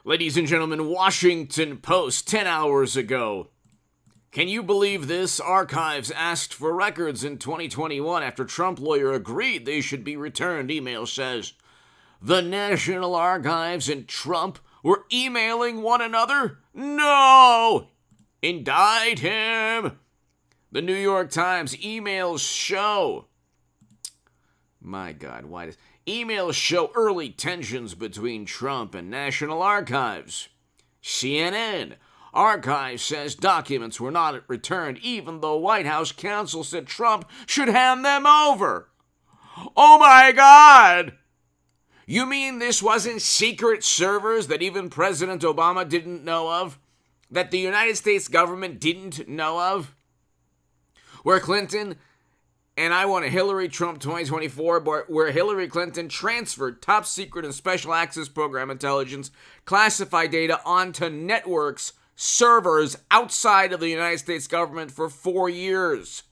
Ladies and gentlemen, Washington Post, 10 hours ago. Can you believe this? Archives asked for records in 2021 after Trump lawyer agreed they should be returned. Email says the National Archives and Trump were emailing one another? No! Indict him! The New York Times emails show. My God, why does... Emails show early tensions between Trump and National Archives. CNN. Archives says documents were not returned even though White House counsel said Trump should hand them over. Oh my God! You mean this wasn't secret servers that even President Obama didn't know of? That the United States government didn't know of? Where Clinton... And I want a Hillary Trump 2024, where Hillary Clinton transferred top secret and special access program intelligence classified data onto networks, servers outside of the United States government for 4 years,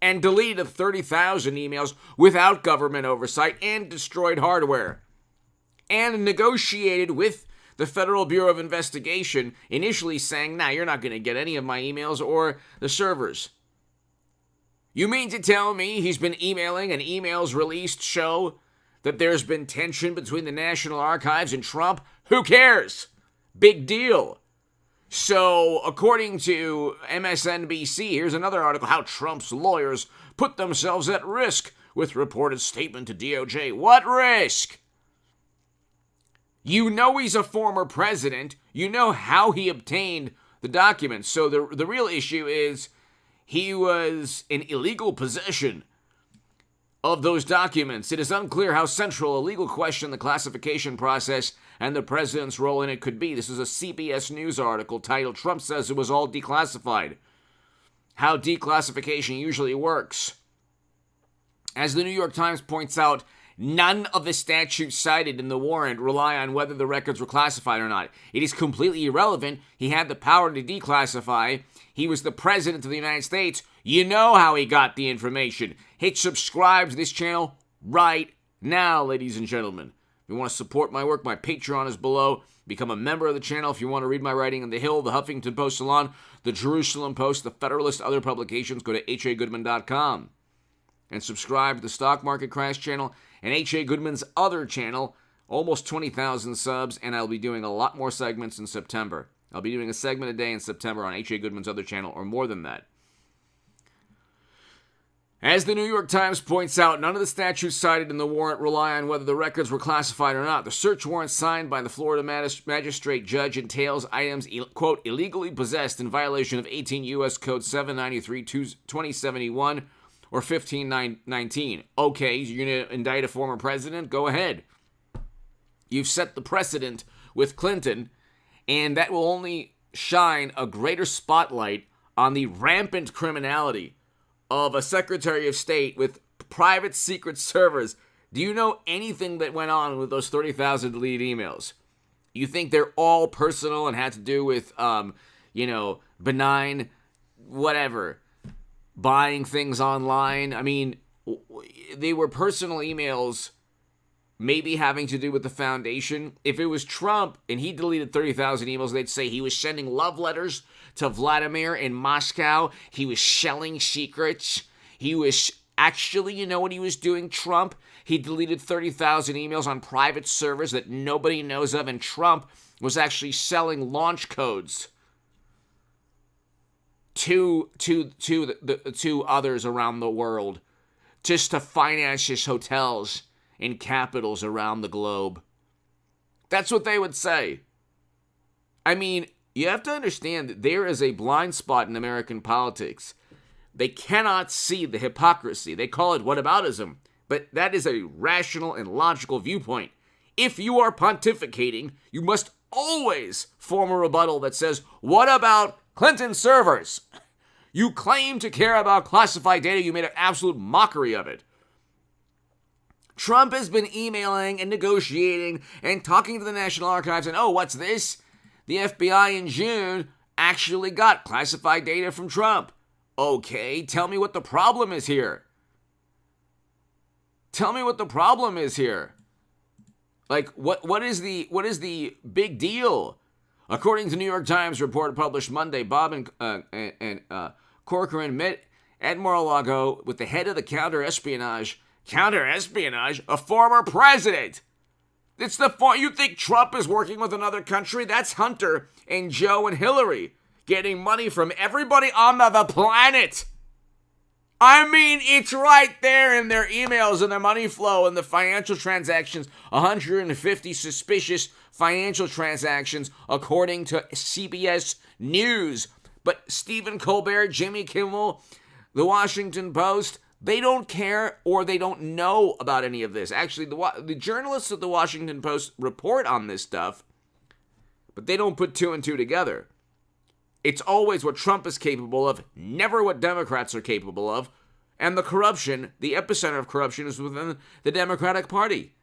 and deleted 30,000 emails without government oversight and destroyed hardware, and negotiated with the Federal Bureau of Investigation, initially saying, nah, you're not going to get any of my emails or the servers. You mean to tell me he's been emailing and emails released show that there's been tension between the National Archives and Trump? Who cares? Big deal. So, according to MSNBC, here's another article, how Trump's lawyers put themselves at risk with reported statement to DOJ. What risk? You know he's a former president. You know how he obtained the documents. So the real issue is he was in illegal possession of those documents. It is unclear how central a legal question the classification process and the president's role in it could be. This is a CBS News article titled, Trump Says It Was All Declassified. How declassification usually works. As the New York Times points out, none of the statutes cited in the warrant rely on whether the records were classified or not. It is completely irrelevant. He had the power to declassify. He was the president of the United States. You know how he got the information. Hit subscribe to this channel right now, ladies and gentlemen. If you want to support my work, my Patreon is below. Become a member of the channel if you want to read my writing in The Hill, the Huffington Post Salon, the Jerusalem Post, the Federalist, other publications. Go to hagoodman.com and subscribe to the Stock Market Crash channel and H.A. Goodman's other channel, almost 20,000 subs, and I'll be doing a lot more segments in September. I'll be doing a segment a day in September on H.A. Goodman's other channel, or more than that. As the New York Times points out, none of the statutes cited in the warrant rely on whether the records were classified or not. The search warrant signed by the Florida magistrate judge entails items, quote, illegally possessed in violation of 18 U.S. Code 793-2071 or 1519. Okay, you're going to indict a former president? Go ahead. You've set the precedent with Clinton, and that will only shine a greater spotlight on the rampant criminality of a Secretary of State with private secret servers. Do you know anything that went on with those 30,000 deleted emails? You think they're all personal and had to do with, benign, whatever, buying things online? I mean, they were personal emails, maybe having to do with the foundation. If it was Trump and he deleted 30,000 emails, they'd say he was sending love letters to Vladimir in Moscow. He was selling secrets. He was actually, you know what he was doing, Trump? He deleted 30,000 emails on private servers that nobody knows of, and Trump was actually selling launch codes to others around the world just to finance his hotels in capitals around the globe. That's what they would say. I mean, you have to understand that there is a blind spot in American politics. They cannot see the hypocrisy. They call it whataboutism, but that is a rational and logical viewpoint. If you are pontificating, you must always form a rebuttal that says, what about Clinton servers? You claim to care about classified data. You made an absolute mockery of it. Trump has been emailing and negotiating and talking to the National Archives, and what's this? The FBI in June actually got classified data from Trump. Okay, tell me what the problem is here. Tell me what the problem is here. Like, what is the big deal? According to New York Times report published Monday, Bob and Corcoran met at Mar-a-Lago with the head of the counter-espionage, a former president. You think Trump is working with another country? That's Hunter and Joe and Hillary getting money from everybody on the planet. I mean, it's right there in their emails and their money flow and the financial transactions. 150 suspicious financial transactions, according to CBS News. But Stephen Colbert, Jimmy Kimmel, the Washington Post, they don't care or they don't know about any of this. Actually, the journalists at the Washington Post report on this stuff, but they don't put two and two together. It's always what Trump is capable of, never what Democrats are capable of. And the corruption, the epicenter of corruption, is within the Democratic Party.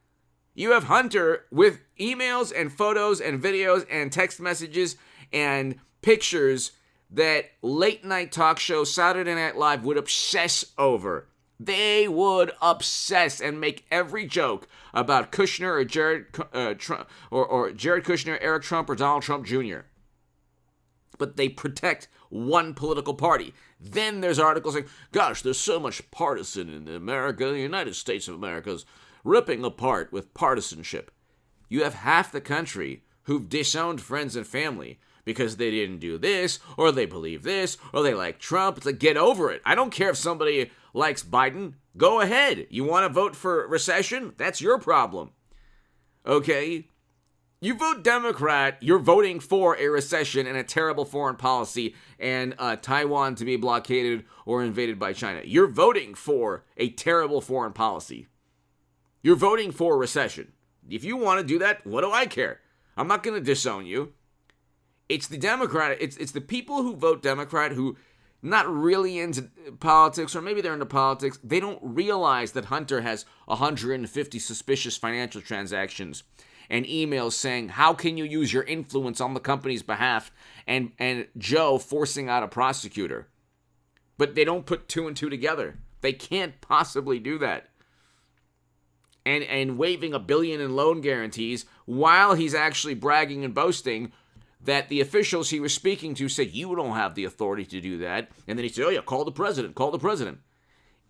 You have Hunter with emails and photos and videos and text messages and pictures that late night talk show Saturday Night Live would obsess over. They would obsess and make every joke about Kushner or Jared Kushner, Eric Trump, or Donald Trump Jr. But they protect one political party. Then there's articles like, gosh, there's so much partisan in America. The United States of America is ripping apart with partisanship. You have half the country who've disowned friends and family because they didn't do this, or they believe this, or they like Trump. It's like, get over it. I don't care if somebody likes Biden. Go ahead. You want to vote for recession? That's your problem. Okay? You vote Democrat, you're voting for a recession and a terrible foreign policy and Taiwan to be blockaded or invaded by China. You're voting for a terrible foreign policy. You're voting for a recession. If you want to do that, what do I care? I'm not going to disown you. It's the Democrat, it's the people who vote Democrat who not really into politics, or maybe they're into politics. They don't realize that Hunter has 150 suspicious financial transactions and emails saying, how can you use your influence on the company's behalf, and Joe forcing out a prosecutor. But they don't put two and two together. They can't possibly do that. And waiving $1 billion in loan guarantees while he's actually bragging and boasting that the officials he was speaking to said, you don't have the authority to do that. And then he said, oh yeah, call the president.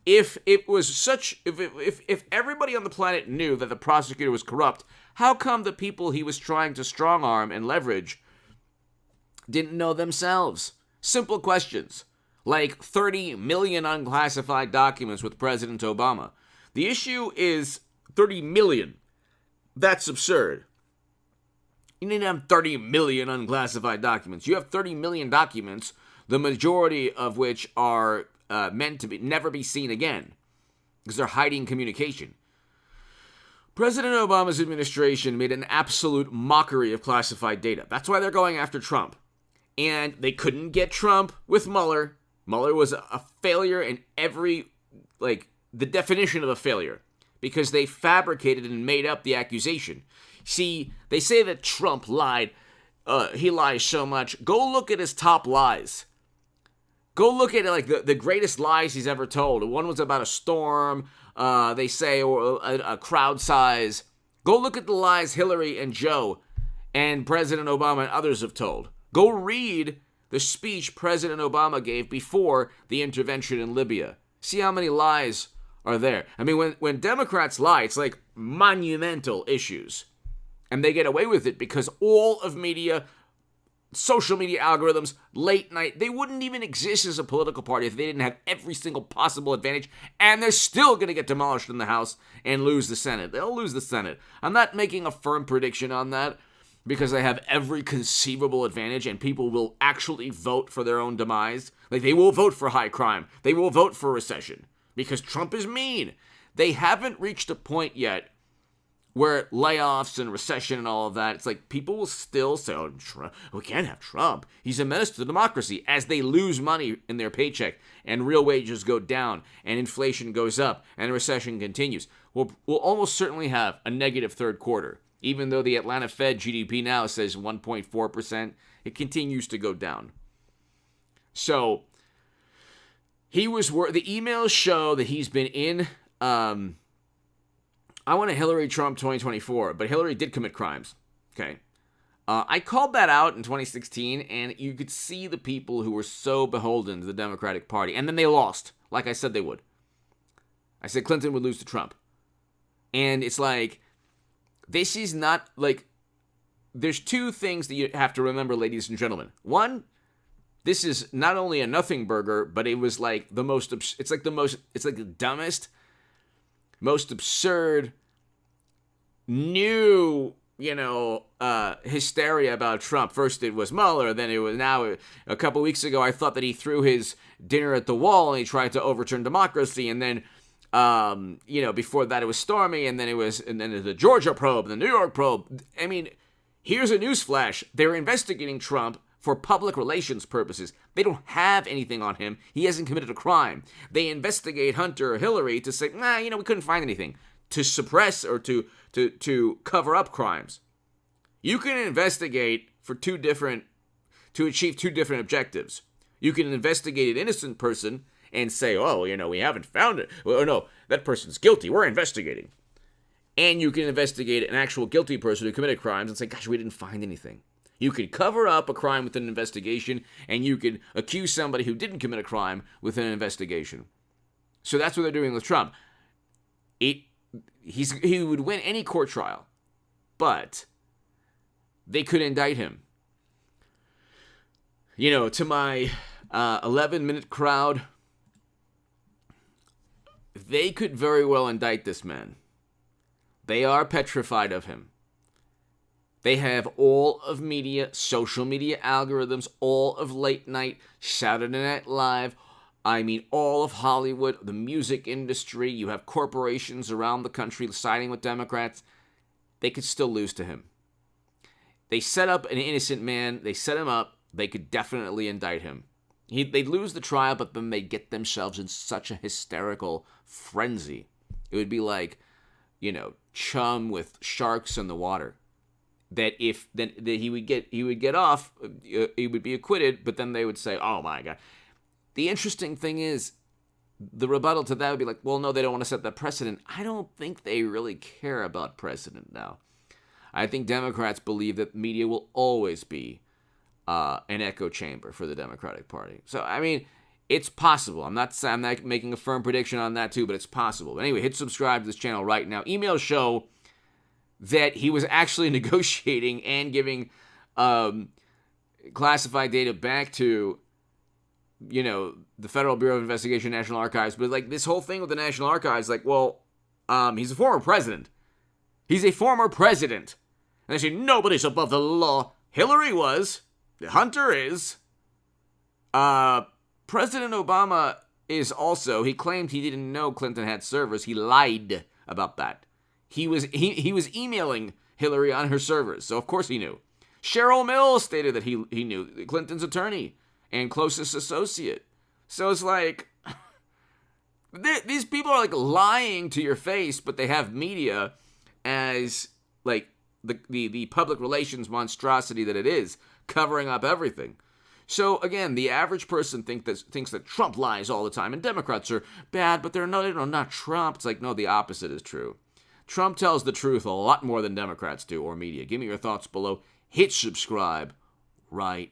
If it was such, if everybody on the planet knew that the prosecutor was corrupt, how come the people he was trying to strong arm and leverage didn't know themselves? Simple questions, like 30 million unclassified documents with President Obama. The issue is 30 million. That's absurd. You didn't have 30 million unclassified documents. You have 30 million documents, the majority of which are meant to never be seen again because they're hiding communication. President Obama's administration made an absolute mockery of classified data. That's why they're going after Trump. And they couldn't get Trump with Mueller. Mueller was a failure in the definition of a failure because they fabricated and made up the accusation. See, they say that Trump lied. He lies so much. Go look at his top lies. Go look at it, the greatest lies he's ever told. One was about a storm, they say, or a crowd size. Go look at the lies Hillary and Joe and President Obama and others have told. Go read the speech President Obama gave before the intervention in Libya. See how many lies are there. I mean, when Democrats lie, it's like monumental issues. And they get away with it because all of media, social media algorithms, late night, they wouldn't even exist as a political party if they didn't have every single possible advantage, and they're still going to get demolished in the House and lose the Senate. They'll lose the Senate. I'm not making a firm prediction on that because they have every conceivable advantage and people will actually vote for their own demise. Like, they will vote for high crime. They will vote for recession because Trump is mean. They haven't reached a point yet where layoffs and recession and all of that, it's like people will still say, oh, Trump, we can't have Trump. He's a menace to democracy, as they lose money in their paycheck and real wages go down and inflation goes up and the recession continues. We'll almost certainly have a negative third quarter. Even though the Atlanta Fed GDP now says 1.4%, it continues to go down. So the emails show that he's been in I want a Hillary Trump 2024, but Hillary did commit crimes. Okay. I called that out in 2016, and you could see the people who were so beholden to the Democratic Party. And then they lost, like I said they would. I said Clinton would lose to Trump. And it's like, this is not like, there's two things that you have to remember, ladies and gentlemen. One, this is not only a nothing burger, but it was like the most, it's like the dumbest, most absurd, new, hysteria about Trump. First it was Mueller, then it was now a couple weeks ago I thought that he threw his dinner at the wall and he tried to overturn democracy, and then before that it was Stormy, and then it was the Georgia probe, the New York probe. I mean, here's a newsflash. They're investigating Trump for public relations purposes. They don't have anything on him. He hasn't committed a crime. They investigate Hunter or Hillary to say, we couldn't find anything, to suppress or to cover up crimes. You can investigate to achieve two different objectives. You can investigate an innocent person and say, we haven't found it. Well, no, that person's guilty. We're investigating. And you can investigate an actual guilty person who committed crimes and say, gosh, we didn't find anything. You could cover up a crime with an investigation, and you could accuse somebody who didn't commit a crime with an investigation. So that's what they're doing with Trump. He would win any court trial, but they could indict him. To my 11-minute crowd, they could very well indict this man. They are petrified of him. They have all of media, social media algorithms, all of late night, Saturday Night Live, all of Hollywood, the music industry. You have corporations around the country siding with Democrats. They could still lose to him. They set up an innocent man. They set him up. They could definitely indict him. They'd lose the trial, but then they'd get themselves in such a hysterical frenzy. It would be like, chum with sharks in the water. That he would get off, he would be acquitted, but then they would say, oh my God. The interesting thing is, the rebuttal to that would be like, well, no, they don't want to set that precedent. I don't think they really care about precedent now. I think Democrats believe that media will always be an echo chamber for the Democratic Party. So, it's possible. I'm not making a firm prediction on that too, but it's possible. But anyway, hit subscribe to this channel right now. Email show that he was actually negotiating and giving classified data back to, the Federal Bureau of Investigation, National Archives. But like this whole thing with the National Archives, he's a former president. He's a former president. And they say nobody's above the law. Hillary was. Hunter is. President Obama is also. He claimed he didn't know Clinton had servers. He lied about that. He was emailing Hillary on her servers, so of course he knew. Cheryl Mills stated that he knew, Clinton's attorney and closest associate. So it's like, these people are like lying to your face, but they have media as like the public relations monstrosity that it is, covering up everything. So again, the average person thinks that Trump lies all the time, and Democrats are bad, but they're not Trump. It's like, no, the opposite is true. Trump tells the truth a lot more than Democrats do, or media. Give me your thoughts below. Hit subscribe right